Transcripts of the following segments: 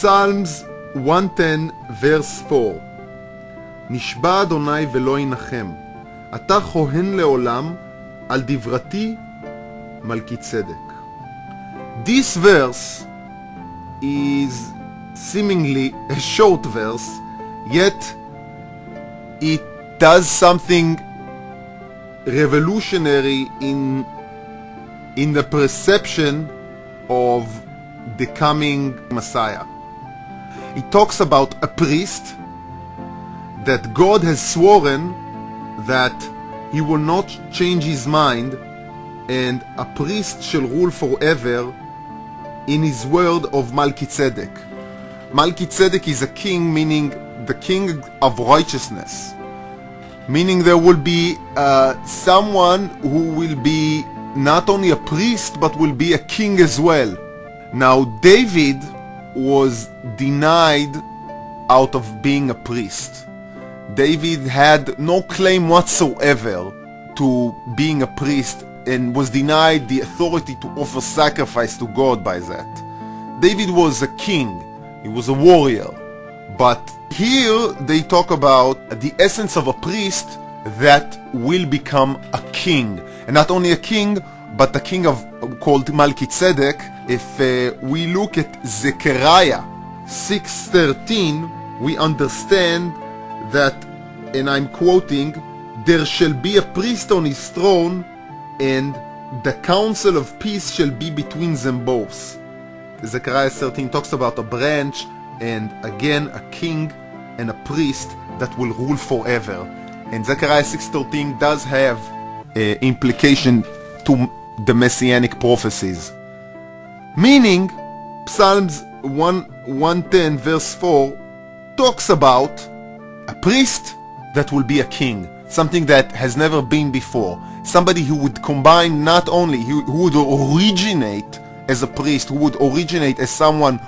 Psalms 110 verse 4 נשבע אדוני ולא ינחם, אתה כהן לעולם על דברתי מלכיצדק. This verse is seemingly a short verse, yet it does something revolutionary in the perception of the coming Messiah. It talks about a priest that God has sworn that he will not change his mind, and a priest shall rule forever in his word of Melchezedec. Melchizedek is a king, meaning the king of righteousness, meaning there will be someone who will be not only a priest but will be a king as well. Now David was denied out of being a priest. David had no claim whatsoever to being a priest and was denied the authority to offer sacrifice to God by that. David was a king, he was a warrior, but here they talk about the essence of a priest that will become a king, and not only a king but a king called Melchizedek. If we look at Zechariah 6:13, we understand that, and I'm quoting, there shall be a priest on his throne, and the counsel of peace shall be between them both. Zechariah 13 talks about a branch and again a king and a priest that will rule forever. And Zechariah 6:13 does have implication to the messianic prophecies. Meaning, Psalms 110 verse 4 talks about a priest that will be a king, something that has never been before, somebody who would combine not only, who would originate as a priest, who would originate as someone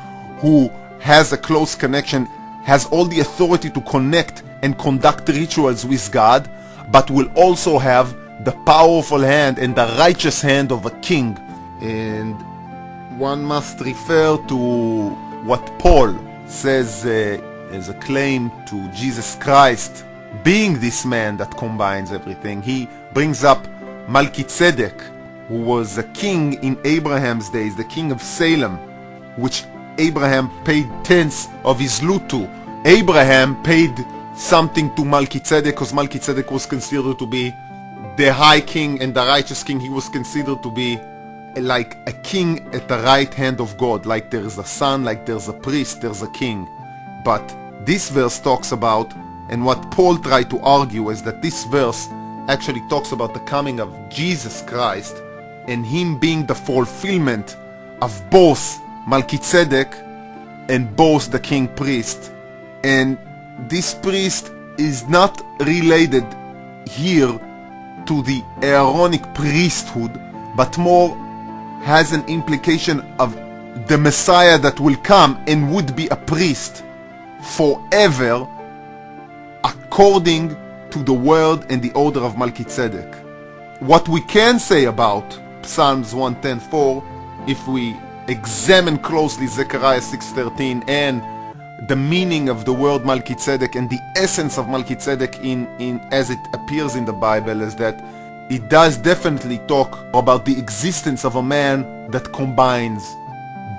who has a close connection, has all the authority to connect and conduct rituals with God, but will also have the powerful hand and the righteous hand of a king. And one must refer to what Paul says as a claim to Jesus Christ being this man that combines everything. He brings up Melchizedek, who was a king in Abraham's days, the king of Salem, which Abraham paid tenths of his loot to. Abraham paid something to Melchizedek because Melchizedek was considered to be the high king and the righteous king. He was considered to be like a king at the right hand of God. Like there's a son, like there's a priest, there's a king. But this verse talks about, and what Paul tried to argue is that this verse actually talks about the coming of Jesus Christ and him being the fulfillment of both Melchizedek and both the king priest. And this priest is not related here to the Aaronic priesthood, but more has an implication of the Messiah that will come and would be a priest forever according to the word and the order of Melchizedek. What we can say about Psalms 110:4, if we examine closely Zechariah 6:13 and the meaning of the word Melchizedek and the essence of Melchizedek as it appears in the Bible, is that it does definitely talk about the existence of a man that combines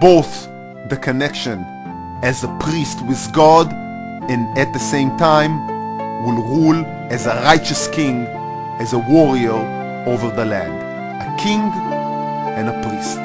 both the connection as a priest with God and at the same time will rule as a righteous king, as a warrior over the land, a king and a priest.